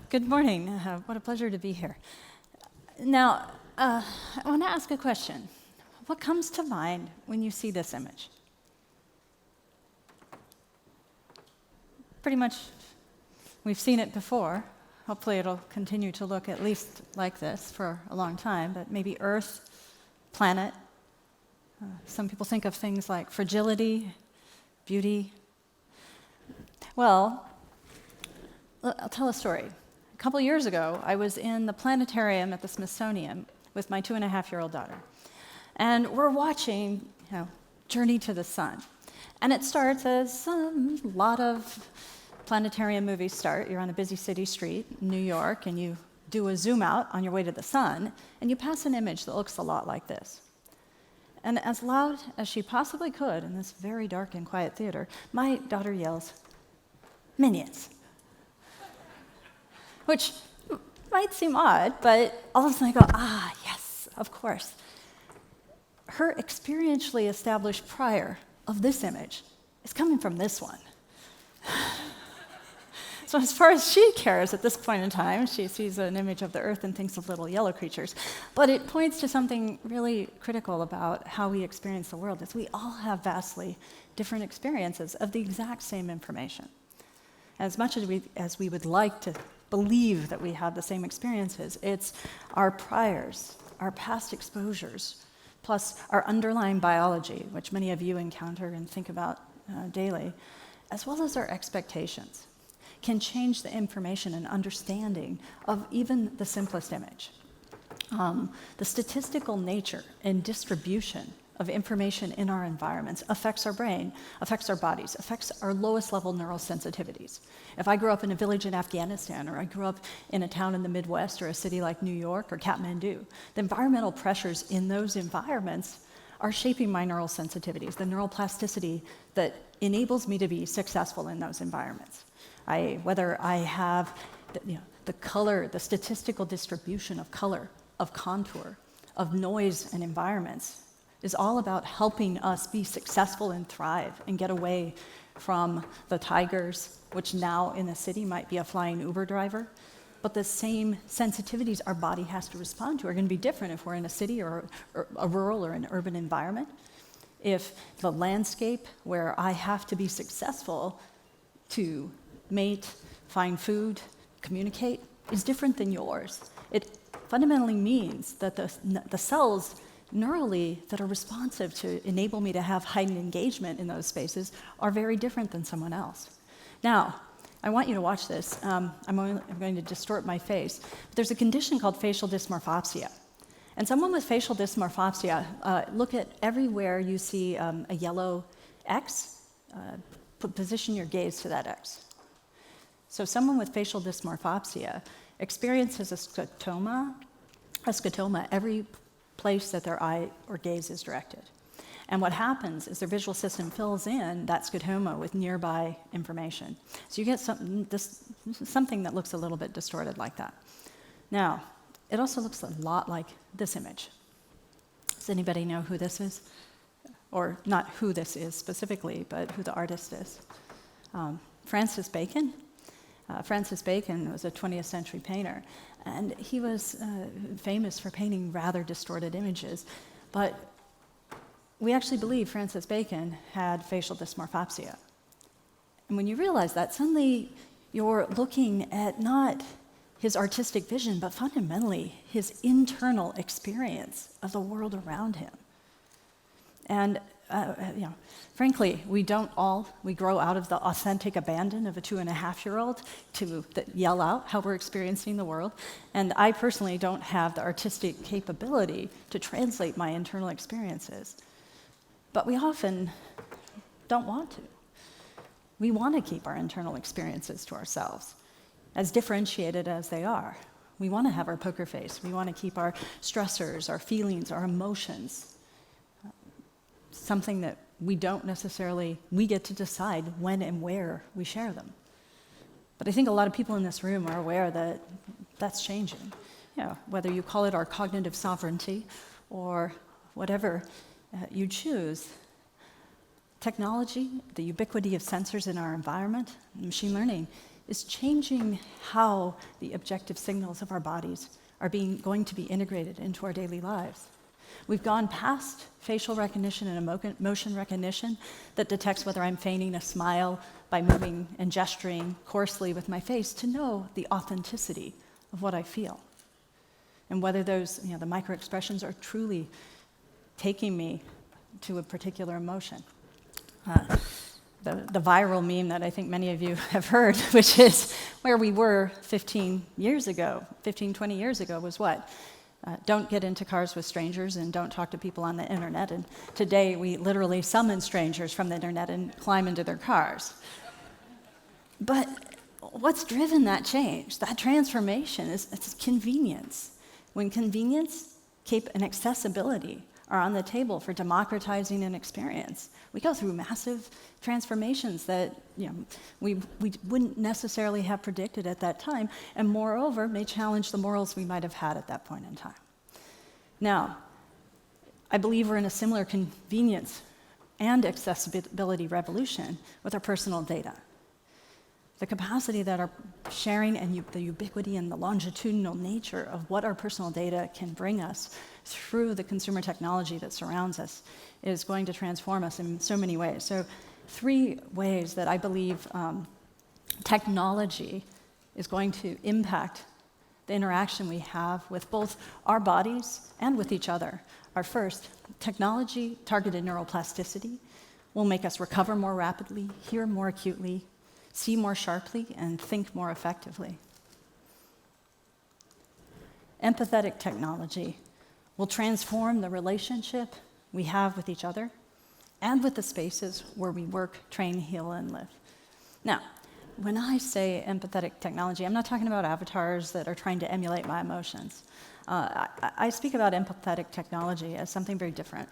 Good morning. What a pleasure to be here. Now, I want to ask a question. What comes to mind when you see this image? Pretty much, we've seen it before. Hopefully it'll continue to look at least like this for a long time, but maybe Earth, planet. Some people think of things like fragility, beauty. Well, I'll tell a story. A couple years ago, I was in the planetarium at the Smithsonian with my 2.5-year-old daughter. And we're watching, Journey to the Sun. And it starts as a lot of planetarium movies start. You're on a busy city street in New York, and you do a zoom out on your way to the sun, and you pass an image that looks a lot like this. And as loud as she possibly could in this very dark and quiet theater, my daughter yells, "Minions." Which might seem odd, but all of a sudden I go, yes, of course. Her experientially established prior of this image is coming from this one. So as far as she cares at this point in time, she sees an image of the Earth and thinks of little yellow creatures. But it points to something really critical about how we experience the world, is we all have vastly different experiences of the exact same information. As much as we would like to believe that we have the same experiences, it's our priors, our past exposures, plus our underlying biology, which many of you encounter and think about daily, as well as our expectations, can change the information and understanding of even the simplest image. The statistical nature and distribution of information in our environments affects our brain, affects our bodies, affects our lowest level neural sensitivities. If I grew up in a village in Afghanistan, or I grew up in a town in the Midwest, or a city like New York or Kathmandu, the environmental pressures in those environments are shaping my neural sensitivities, the neuroplasticity that enables me to be successful in those environments. Whether I have the color, the statistical distribution of color, of contour, of noise and environments, is all about helping us be successful and thrive and get away from the tigers, which now in the city might be a flying Uber driver. But the same sensitivities our body has to respond to are going to be different if we're in a city or a rural or an urban environment. If the landscape where I have to be successful to mate, find food, communicate is different than yours, it fundamentally means that the cells neurally that are responsive to enable me to have heightened engagement in those spaces are very different than someone else. Now, I want you to watch this. I'm going to distort my face. There's a condition called facial dysmorphopsia. And someone with facial dysmorphopsia, look at everywhere you see a yellow X, position your gaze to that X. So someone with facial dysmorphopsia experiences a scotoma every place that their eye or gaze is directed. And what happens is their visual system fills in that scotoma with nearby information. So you get something that looks a little bit distorted like that. Now, it also looks a lot like this image. Does anybody know who this is? Or not who this is specifically, but who the artist is. Francis Bacon. Francis Bacon was a 20th century painter, and he was famous for painting rather distorted images, but we actually believe Francis Bacon had facial dysmorphopsia. And when you realize that, suddenly you're looking at not his artistic vision, but fundamentally his internal experience of the world around him. And frankly, we grow out of the authentic abandon of a 2.5-year-old to yell out how we're experiencing the world. And I personally don't have the artistic capability to translate my internal experiences. But we often don't want to. We want to keep our internal experiences to ourselves, as differentiated as they are. We want to have our poker face. We want to keep our stressors, our feelings, our emotions, something that we get to decide when and where we share them. But I think a lot of people in this room are aware that that's changing. Whether you call it our cognitive sovereignty or whatever you choose, technology, the ubiquity of sensors in our environment, machine learning, is changing how the objective signals of our bodies are going to be integrated into our daily lives. We've gone past facial recognition and motion recognition that detects whether I'm feigning a smile by moving and gesturing coarsely with my face to know the authenticity of what I feel. And whether those, the micro-expressions are truly taking me to a particular emotion. The viral meme that I think many of you have heard, which is where we were 15, 20 years ago, was what? Don't get into cars with strangers and don't talk to people on the internet. And today we literally summon strangers from the internet and climb into their cars. But what's driven that change, that transformation, it's convenience. When convenience, and accessibility are on the table for democratizing an experience, we go through massive transformations that we wouldn't necessarily have predicted at that time, and moreover, may challenge the morals we might have had at that point in time. Now, I believe we're in a similar convenience and accessibility revolution with our personal data. The capacity that our sharing and the ubiquity and the longitudinal nature of what our personal data can bring us through the consumer technology that surrounds us is going to transform us in so many ways. So 3 ways that I believe technology is going to impact the interaction we have with both our bodies and with each other are: first, technology-targeted neuroplasticity will make us recover more rapidly, hear more acutely, see more sharply, and think more effectively. Empathetic technology will transform the relationship we have with each other and with the spaces where we work, train, heal, and live. Now, when I say empathetic technology, I'm not talking about avatars that are trying to emulate my emotions. I speak about empathetic technology as something very different.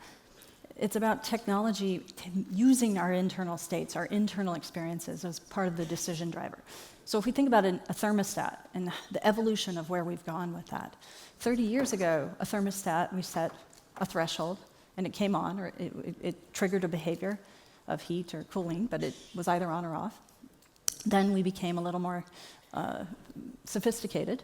It's about technology using our internal states, our internal experiences as part of the decision driver. So if we think about a thermostat and the evolution of where we've gone with that. 30 years ago, a thermostat, we set a threshold and it came on, or it triggered a behavior of heat or cooling, but it was either on or off. Then we became a little more sophisticated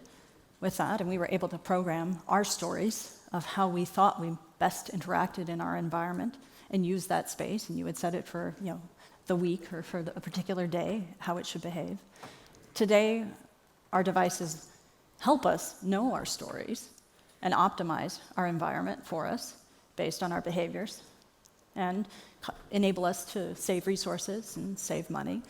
with that, and we were able to program our stories of how we thought we best interacted in our environment and use that space, and you would set it for the week or for a particular day, how it should behave. Today, our devices help us know our stories and optimize our environment for us based on our behaviors and enable us to save resources and save money.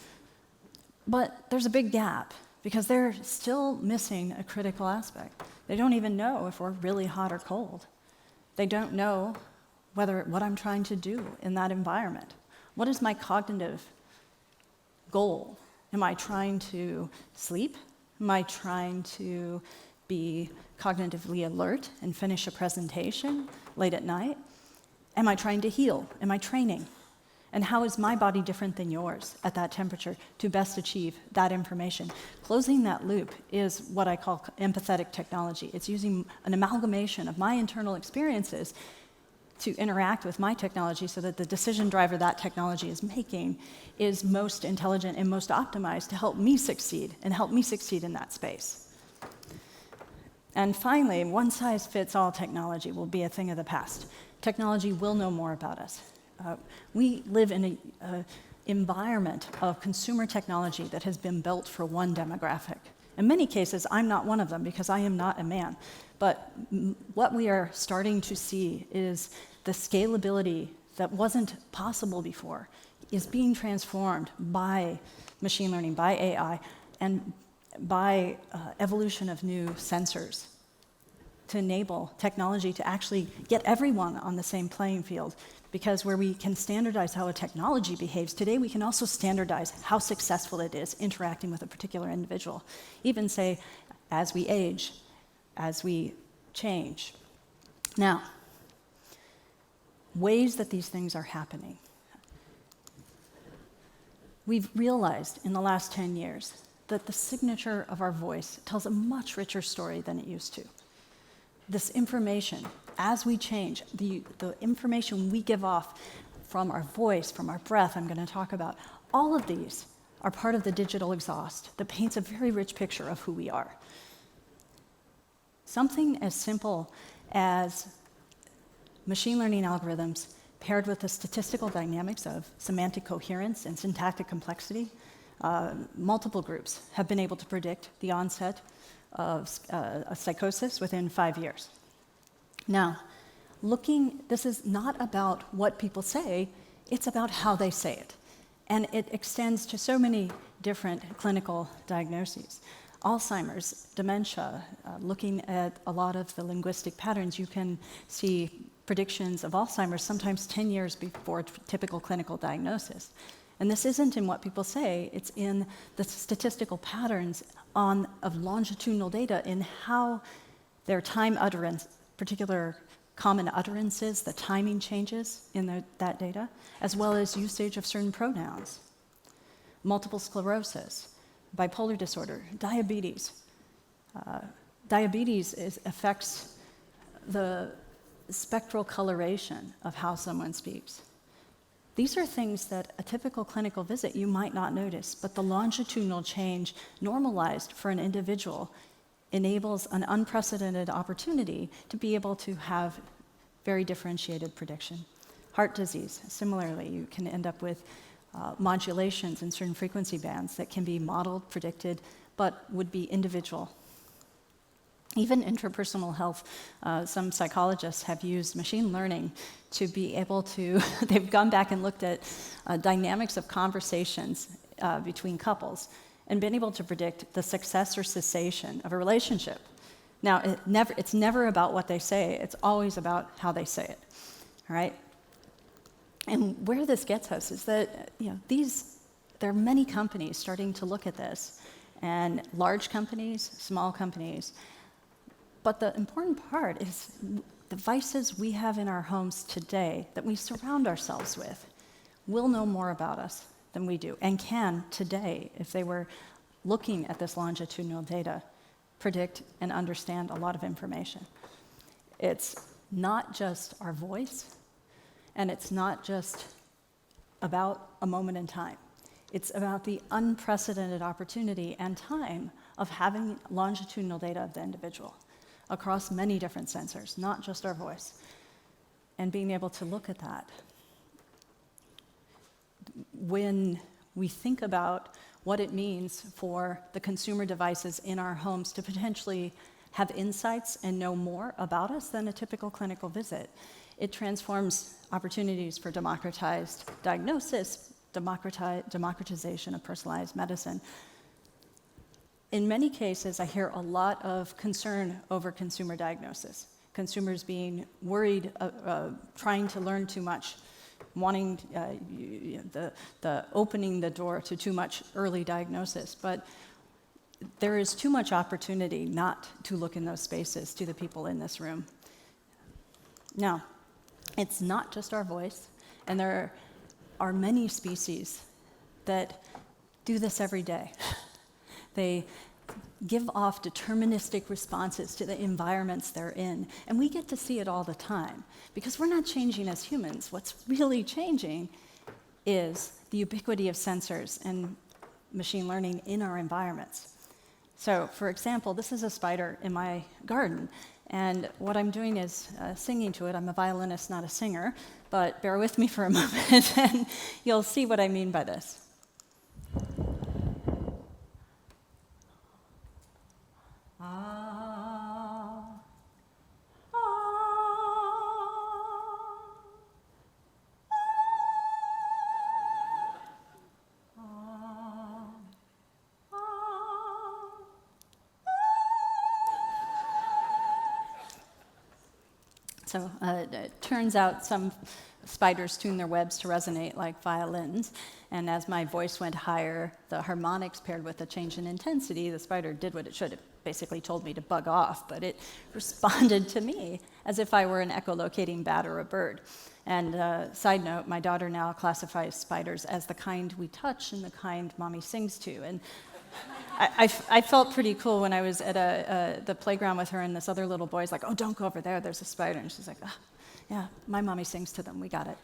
But there's a big gap because they're still missing a critical aspect. They don't even know if we're really hot or cold. They don't know what I'm trying to do in that environment. What is my cognitive goal? Am I trying to sleep? Am I trying to be cognitively alert and finish a presentation late at night? Am I trying to heal? Am I training? And how is my body different than yours at that temperature to best achieve that information? Closing that loop is what I call empathetic technology. It's using an amalgamation of my internal experiences to interact with my technology so that the decision driver that technology is making is most intelligent and most optimized to help me succeed and help me succeed in that space. And finally, one-size-fits-all technology will be a thing of the past. Technology will know more about us. We live in an environment of consumer technology that has been built for one demographic. In many cases, I'm not one of them because I am not a man. But what we are starting to see is the scalability that wasn't possible before is being transformed by machine learning, by AI, and by evolution of new sensors to enable technology to actually get everyone on the same playing field. Because where we can standardize how a technology behaves, today we can also standardize how successful it is interacting with a particular individual. Even say, as we age, as we change. Now, ways that these things are happening. We've realized in the last 10 years that the signature of our voice tells a much richer story than it used to. This information, as we change, the information we give off from our voice, from our breath, I'm going to talk about, all of these are part of the digital exhaust that paints a very rich picture of who we are. Something as simple as machine learning algorithms paired with the statistical dynamics of semantic coherence and syntactic complexity, multiple groups have been able to predict the onset of a psychosis within 5 years. Now, this is not about what people say, it's about how they say it. And it extends to so many different clinical diagnoses. Alzheimer's, dementia, looking at a lot of the linguistic patterns, you can see predictions of Alzheimer's sometimes 10 years before typical clinical diagnosis. And this isn't in what people say, it's in the statistical patterns of longitudinal data in how their time utterance, particular common utterances, the timing changes in that data, as well as usage of certain pronouns. Multiple sclerosis, bipolar disorder, diabetes. Diabetes affects the spectral coloration of how someone speaks. These are things that a typical clinical visit you might not notice, but the longitudinal change normalized for an individual enables an unprecedented opportunity to be able to have very differentiated prediction. Heart disease, similarly, you can end up with modulations in certain frequency bands that can be modeled, predicted, but would be individual. Even interpersonal health, some psychologists have used machine learning to be able to, they've gone back and looked at dynamics of conversations between couples and been able to predict the success or cessation of a relationship. Now, it's never about what they say, it's always about how they say it, all right? And where this gets us is that there are many companies starting to look at this, and large companies, small companies. But the important part is devices we have in our homes today that we surround ourselves with will know more about us than we do, and can today, if they were looking at this longitudinal data, predict and understand a lot of information. It's not just our voice, and it's not just about a moment in time. It's about the unprecedented opportunity and time of having longitudinal data of the individual across many different sensors, not just our voice, and being able to look at that. When we think about what it means for the consumer devices in our homes to potentially have insights and know more about us than a typical clinical visit, it transforms opportunities for democratized diagnosis, democratization of personalized medicine. In many cases, I hear a lot of concern over consumer diagnosis. Consumers being worried, trying to learn too much, wanting the opening the door to too much early diagnosis. But there is too much opportunity not to look in those spaces to the people in this room. Now, it's not just our voice, and there are many species that do this every day. They give off deterministic responses to the environments they're in, and we get to see it all the time. Because we're not changing as humans. What's really changing is the ubiquity of sensors and machine learning in our environments. So, for example, this is a spider in my garden, and what I'm doing is singing to it. I'm a violinist, not a singer, but bear with me for a moment, and you'll see what I mean by this. So it turns out some spiders tune their webs to resonate like violins, and as my voice went higher, the harmonics paired with a change in intensity, the spider did what it should. It basically told me to bug off, but it responded to me as if I were an echolocating bat or a bird. And side note, my daughter now classifies spiders as the kind we touch and the kind mommy sings to. And I felt pretty cool when I was at the playground with her, and this other little boy's like, "Oh, don't go over there, there's a spider." And she's like, "Oh, yeah, my mommy sings to them, we got it."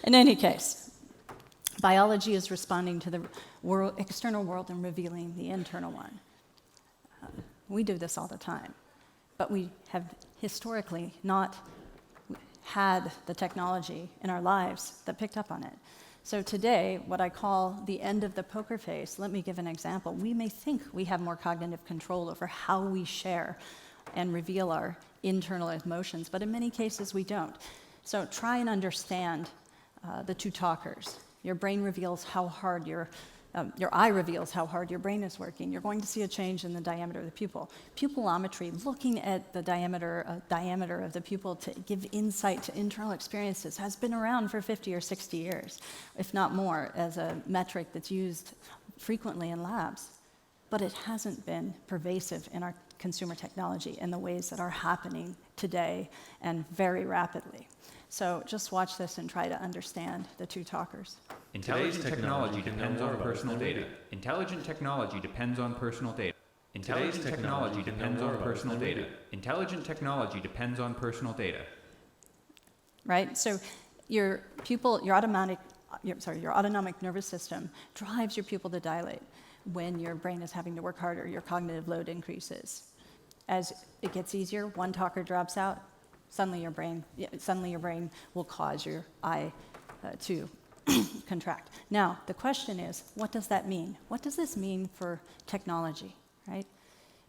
In any case, Biology is responding to the external world and revealing the internal one. We do this all the time, but we have historically not had the technology in our lives that picked up on it. So today, what I call the end of the poker face, let me give an example. We may think we have more cognitive control over how we share and reveal our internal emotions, but in many cases we don't. So try and understand the two talkers. Your brain reveals how hard your eye reveals how hard your brain is working. You're going to see a change in the diameter of the pupil. Pupillometry, looking at the diameter of the pupil to give insight to internal experiences, has been around for 50 or 60 years, if not more, as a metric that's used frequently in labs. But it hasn't been pervasive in our consumer technology in the ways that are happening today and very rapidly. So just watch this and try to understand the two talkers. Intelligent technology depends on personal data. Intelligent technology depends on personal data. Intelligent technology depends on personal data. Intelligent technology depends on personal data. Right? So your autonomic nervous system drives your pupil to dilate. When your brain is having to work harder, your cognitive load increases. As it gets easier, one talker drops out, suddenly your brain will cause your eye to contract. Now, the question is, what does that mean? What does this mean for technology, right?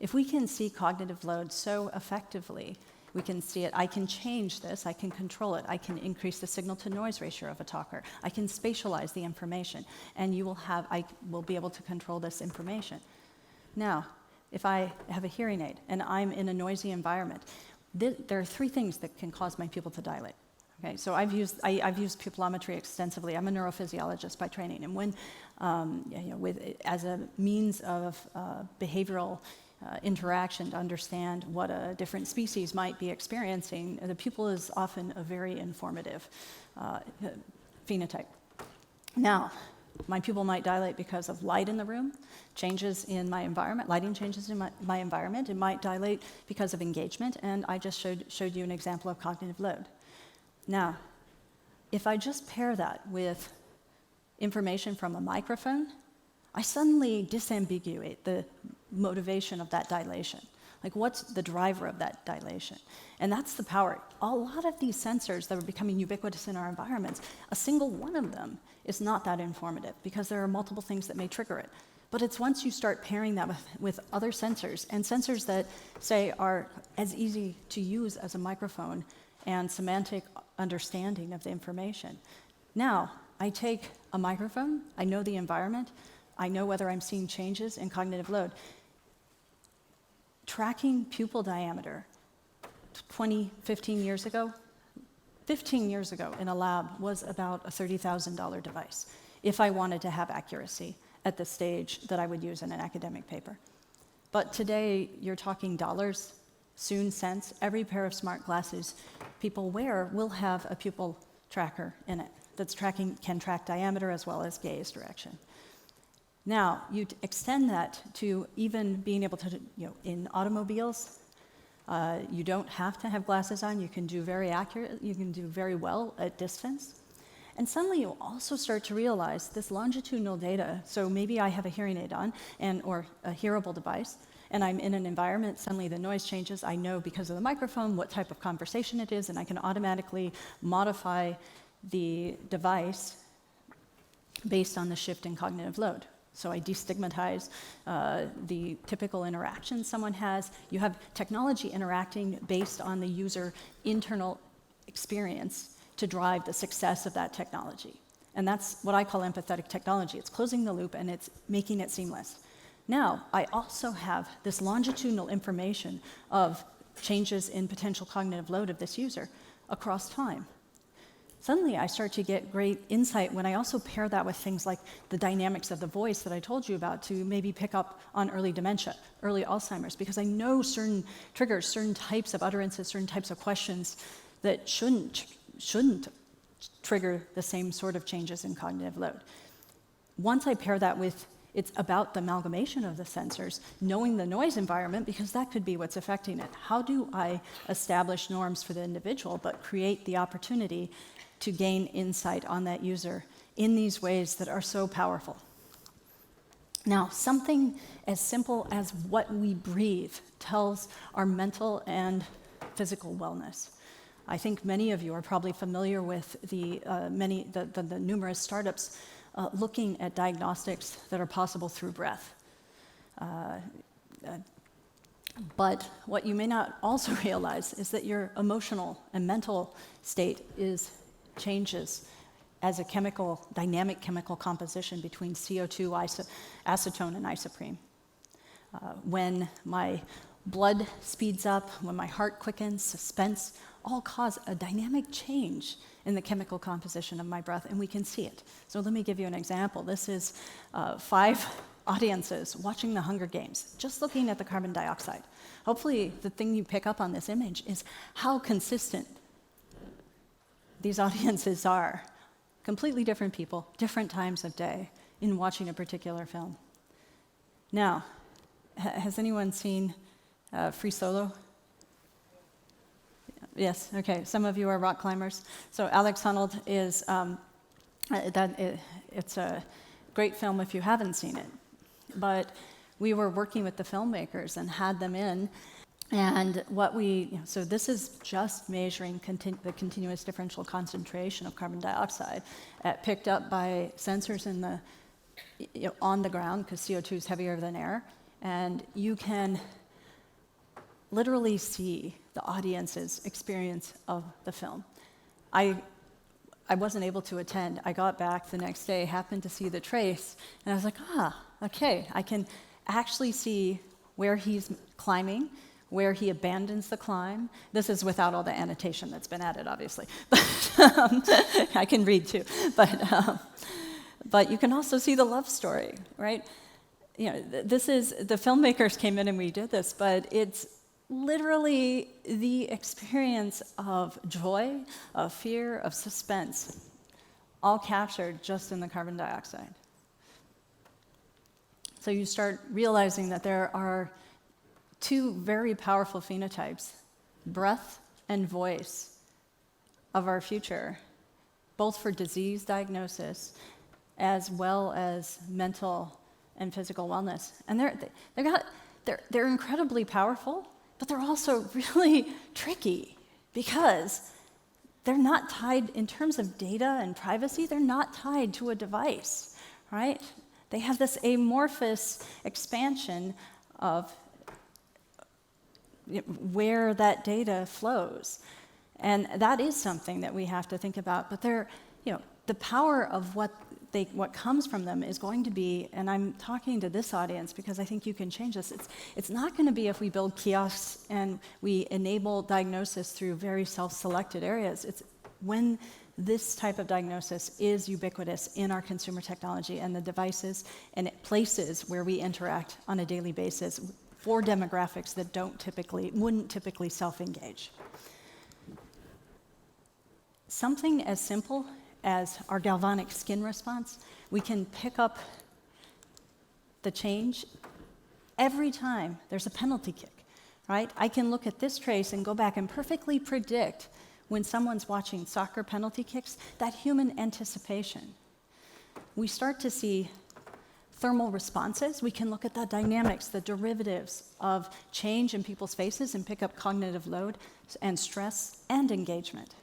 If we can see cognitive load so effectively, we can see it. I can change this. I can control it. I can increase the signal-to-noise ratio of a talker. I can spatialize the information, and I will be able to control this information. Now, if I have a hearing aid and I'm in a noisy environment, there are three things that can cause my pupil to dilate. Okay, so I've used pupillometry extensively. I'm a neurophysiologist by training, and when as a means of behavioral interaction to understand what a different species might be experiencing, the pupil is often a very informative phenotype. Now, my pupil might dilate because of light in the room, changes in my environment, lighting changes in my environment. It might dilate because of engagement, and I just showed you an example of cognitive load. Now, if I just pair that with information from a microphone, I suddenly disambiguate the motivation of that dilation. Like, what's the driver of that dilation? And that's the power. A lot of these sensors that are becoming ubiquitous in our environments, a single one of them is not that informative because there are multiple things that may trigger it. But it's once you start pairing that with other sensors, and sensors that, say, are as easy to use as a microphone and semantic understanding of the information. Now, I take a microphone, I know the environment, I know whether I'm seeing changes in cognitive load. Tracking pupil diameter 15 years ago in a lab was about a $30,000 device if I wanted to have accuracy at the stage that I would use in an academic paper. But today, you're talking dollars, soon cents. Every pair of smart glasses people wear will have a pupil tracker in it can track diameter as well as gaze direction. Now, you extend that to even being able to, in automobiles, you don't have to have glasses on. You can do very well at distance. And suddenly you also start to realize this longitudinal data. So maybe I have a hearing aid on or a hearable device, and I'm in an environment, suddenly the noise changes. I know because of the microphone what type of conversation it is, and I can automatically modify the device based on the shift in cognitive load. So I destigmatize the typical interaction someone has. You have technology interacting based on the user internal experience to drive the success of that technology. And that's what I call empathetic technology. It's closing the loop and it's making it seamless. Now, I also have this longitudinal information of changes in potential cognitive load of this user across time. Suddenly, I start to get great insight when I also pair that with things like the dynamics of the voice that I told you about to maybe pick up on early dementia, early Alzheimer's, because I know certain triggers, certain types of utterances, certain types of questions that shouldn't trigger the same sort of changes in cognitive load. Once I pair that with it's about the amalgamation of the sensors, knowing the noise environment, because that could be what's affecting it. How do I establish norms for the individual, but create the opportunity to gain insight on that user in these ways that are so powerful. Now, something as simple as what we breathe tells our mental and physical wellness. I think many of you are probably familiar with the numerous startups looking at diagnostics that are possible through breath. But what you may not also realize is that your emotional and mental state changes as a dynamic chemical composition between CO2, acetone, and isoprene. When my blood speeds up, when my heart quickens, suspense, all cause a dynamic change in the chemical composition of my breath, and we can see it. So let me give you an example. This is 5 audiences watching the Hunger Games, just looking at the carbon dioxide. Hopefully, the thing you pick up on this image is how consistent these audiences are. Completely different people, different times of day in watching a particular film. Now, has anyone seen Free Solo? Yes, okay, some of you are rock climbers. So Alex Honnold is, it's a great film if you haven't seen it. But we were working with the filmmakers and had them in, and so this is just measuring the continuous differential concentration of carbon dioxide picked up by sensors on the ground, because CO2 is heavier than air, and you can literally see the audience's experience of the film. I wasn't able to attend. I got back the next day, happened to see the trace, and I was like, okay, I can actually see where he's climbing, where he abandons the climb. This is without all the annotation that's been added, obviously. But I can read too. But you can also see the love story, right? You know, the filmmakers came in and we did this, but it's literally the experience of joy, of fear, of suspense, all captured just in the carbon dioxide. So you start realizing that there are 2 very powerful phenotypes, breath and voice, of our future, both for disease diagnosis as well as mental and physical wellness. And they're incredibly powerful, but they're also really tricky because they're not tied, in terms of data and privacy, they're not tied to a device, right? They have this amorphous expansion of where that data flows. And that is something that we have to think about. But the power of what comes from them is going to be, and I'm talking to this audience because I think you can change this, it's not going to be if we build kiosks and we enable diagnosis through very self-selected areas. It's when this type of diagnosis is ubiquitous in our consumer technology and the devices and places where we interact on a daily basis for demographics that wouldn't typically self-engage. Something as simple as our galvanic skin response, we can pick up the change every time there's a penalty kick, right? I can look at this trace and go back and perfectly predict when someone's watching soccer penalty kicks, that human anticipation. We start to see thermal responses. We can look at the dynamics, the derivatives of change in people's faces and pick up cognitive load and stress and engagement.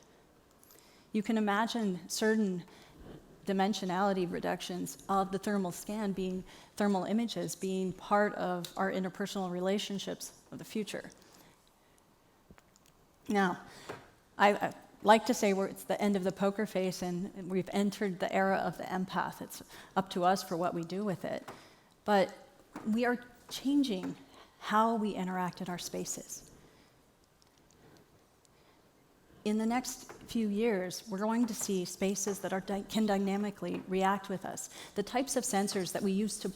You can imagine certain dimensionality reductions of the thermal scan thermal images being part of our interpersonal relationships of the future. Now, I like to say it's the end of the poker face and we've entered the era of the empath. It's up to us for what we do with it. But we are changing how we interact in our spaces. In the next few years, we're going to see spaces that can dynamically react with us. The types of sensors that we used to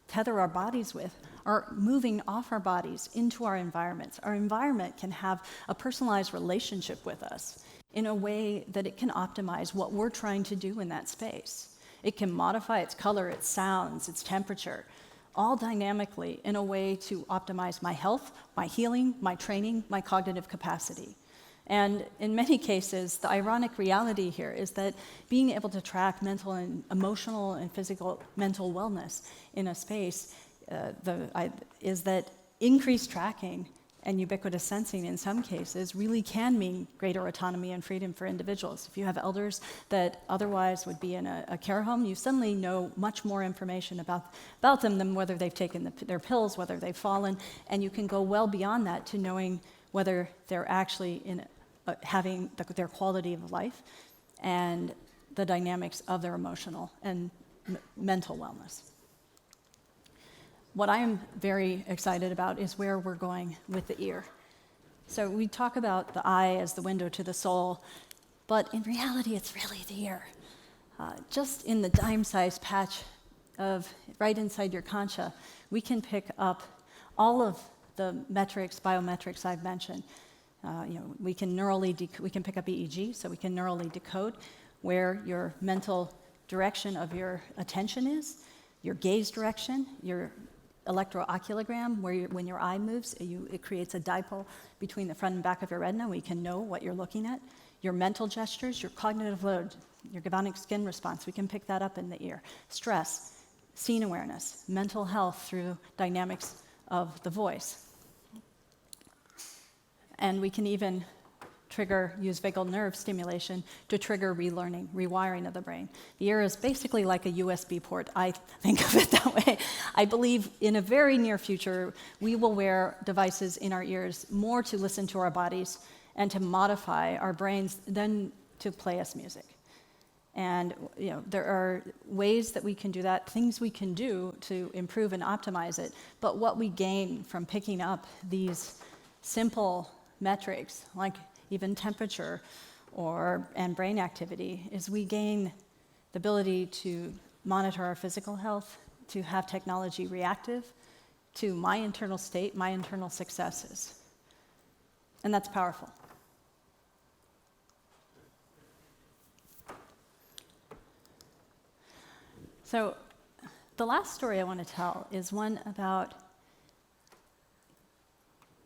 tether our bodies with are moving off our bodies into our environments. Our environment can have a personalized relationship with us in a way that it can optimize what we're trying to do in that space. It can modify its color, its sounds, its temperature, all dynamically in a way to optimize my health, my healing, my training, my cognitive capacity. And in many cases, the ironic reality here is that being able to track mental and emotional and physical mental wellness in a space is that increased tracking and ubiquitous sensing in some cases really can mean greater autonomy and freedom for individuals. If you have elders that otherwise would be in a care home, you suddenly know much more information about them than whether they've taken their pills, whether they've fallen, and you can go well beyond that to knowing whether they're actually having their quality of life and the dynamics of their emotional and mental wellness. What I'm very excited about is where we're going with the ear. So we talk about the eye as the window to the soul, but in reality, it's really the ear. Just in the dime-sized patch of right inside your concha, we can pick up all of the biometrics I've mentioned. We can pick up EEG, so we can neurally decode where your mental direction of your attention is, your gaze direction, your electrooculogram, when your eye moves, it creates a dipole between the front and back of your retina. We can know what you're looking at. Your mental gestures, your cognitive load, your galvanic skin response, we can pick that up in the ear. Stress, scene awareness, mental health through dynamics of the voice. And we can even use vagal nerve stimulation to trigger relearning, rewiring of the brain. The ear is basically like a USB port. I think of it that way. I believe in a very near future, we will wear devices in our ears more to listen to our bodies and to modify our brains than to play us music. And there are ways that we can do that, things we can do to improve and optimize it. But what we gain from picking up these simple metrics, like even temperature and brain activity, is we gain the ability to monitor our physical health, to have technology reactive to my internal state, my internal successes. And that's powerful. So the last story I want to tell is one about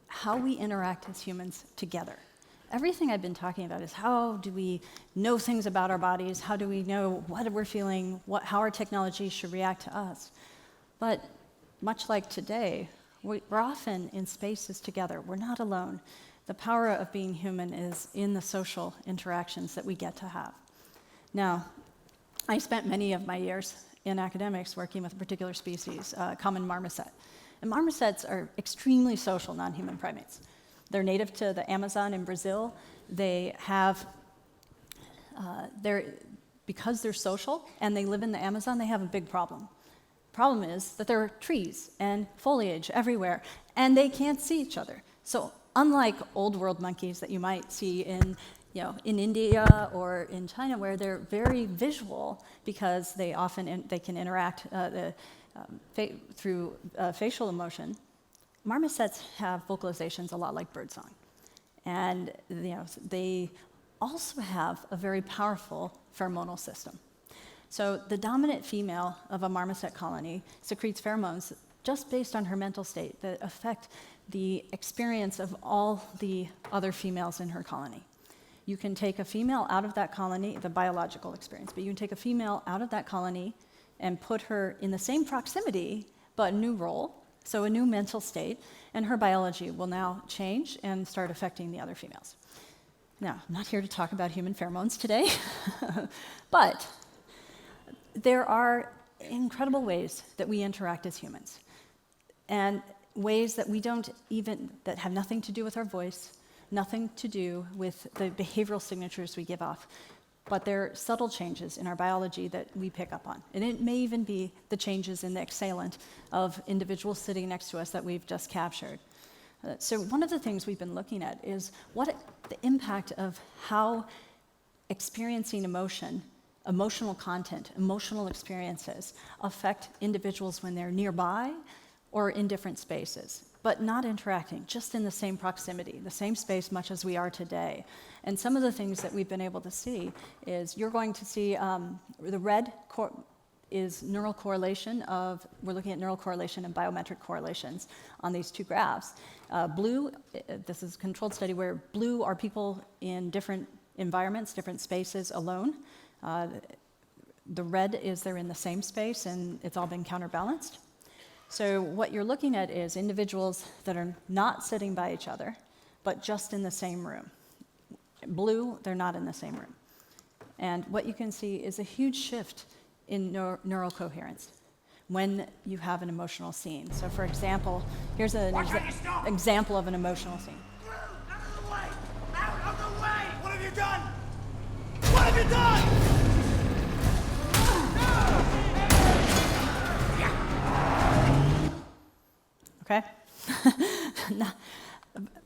how we interact as humans together. Everything I've been talking about is how do we know things about our bodies, how do we know what we're feeling, how our technology should react to us. But much like today, we're often in spaces together. We're not alone. The power of being human is in the social interactions that we get to have. Now, I spent many of my years in academics working with a particular species, common marmoset. And marmosets are extremely social non-human primates. They're native to the Amazon in Brazil. They have, because they're social and they live in the Amazon, they have a big problem. Problem is that there are trees and foliage everywhere, and they can't see each other. So unlike old world monkeys that you might see in India or in China, where they're very visual because they can interact through facial emotion, marmosets have vocalizations a lot like birdsong. And they also have a very powerful pheromonal system. So the dominant female of a marmoset colony secretes pheromones just based on her mental state that affect the experience of all the other females in her colony. You can take a female out of that colony, the biological experience, but you can take a female out of that colony and put her in the same proximity, but a new role, so a new mental state, and her biology will now change and start affecting the other females. Now, I'm not here to talk about human pheromones today, but there are incredible ways that we interact as humans, and ways that that have nothing to do with our voice, nothing to do with the behavioral signatures we give off, but they're subtle changes in our biology that we pick up on. And it may even be the changes in the exhalant of individuals sitting next to us that we've just captured. So one of the things we've been looking at is the impact of how experiencing emotion, emotional content, emotional experiences affect individuals when they're nearby or in different spaces, but not interacting, just in the same proximity, the same space much as we are today. And some of the things that we've been able to see is you're going to see the red is neural correlation we're looking at neural correlation and biometric correlations on these two graphs. Blue, this is a controlled study where blue are people in different environments, different spaces alone. The red is they're in the same space and it's all been counterbalanced. So what you're looking at is individuals that are not sitting by each other, but just in the same room. Blue, they're not in the same room. And what you can see is a huge shift in neural coherence when you have an emotional scene. So for example, here's an example of an emotional scene. Out of the way! Out of the way! What have you done? What have you done? Okay?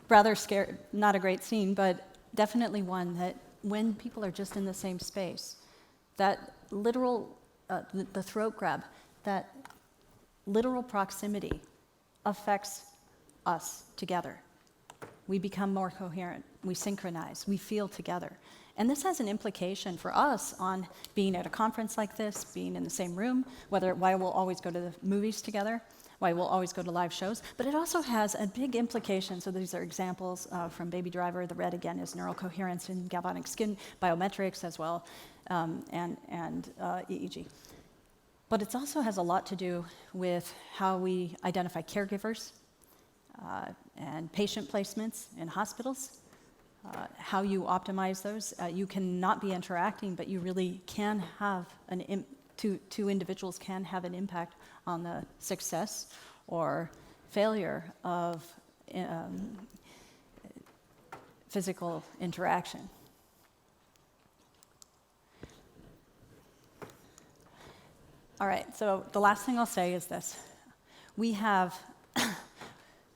Rather scary, not a great scene, but definitely one that when people are just in the same space, that literal, the throat grab, that literal proximity affects us together. We become more coherent, we synchronize, we feel together. And this has an implication for us on being at a conference like this, being in the same room, why we'll always go to the movies together, why we'll always go to live shows, but it also has a big implication. So these are examples from Baby Driver. The red, again, is neural coherence in galvanic skin, biometrics as well, and EEG. But it also has a lot to do with how we identify caregivers and patient placements in hospitals, how you optimize those. You cannot be interacting, but you really can have two individuals can have an impact on the success or failure of physical interaction. All right, so the last thing I'll say is this. We have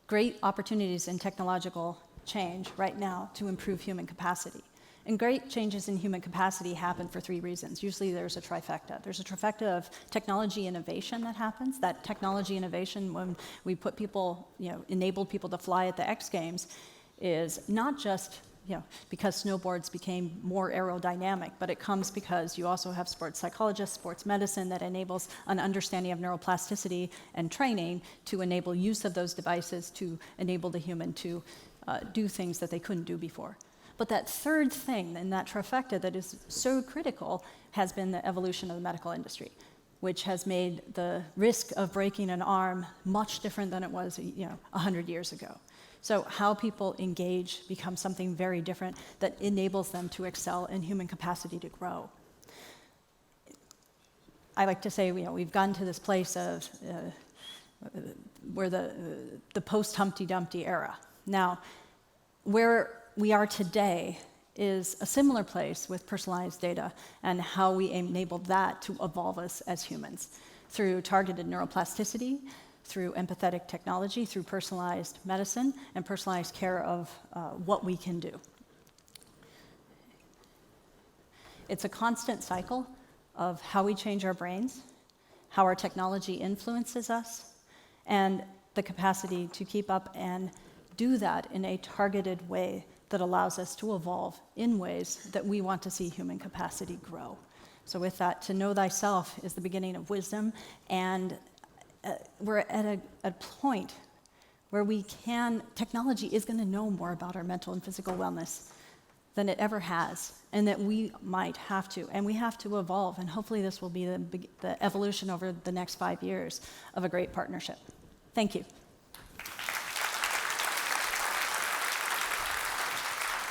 great opportunities in technological change right now to improve human capacity. And great changes in human capacity happen for three reasons. Usually there's a trifecta. There's a trifecta of technology innovation that happens. That technology innovation, when we put people, enabled people to fly at the X Games, is not just because snowboards became more aerodynamic, but it comes because you also have sports psychologists, sports medicine that enables an understanding of neuroplasticity and training to enable use of those devices to enable the human to do things that they couldn't do before. But that third thing in that trifecta that is so critical has been the evolution of the medical industry, which has made the risk of breaking an arm much different than it was 100 years ago. So how people engage becomes something very different that enables them to excel in human capacity to grow. I like to say, we've gotten to this place of where the post-Humpty Dumpty era. Now, where we are today is a similar place with personalized data and how we enable that to evolve us as humans through targeted neuroplasticity, through empathetic technology, through personalized medicine, and personalized care of what we can do. It's a constant cycle of how we change our brains, how our technology influences us, and the capacity to keep up and do that in a targeted way that allows us to evolve in ways that we want to see human capacity grow. So with that, to know thyself is the beginning of wisdom, and we're at a point where technology is going to know more about our mental and physical wellness than it ever has, and that we might have to, and we have to evolve, and hopefully this will be the evolution over the next 5 years of a great partnership. Thank you.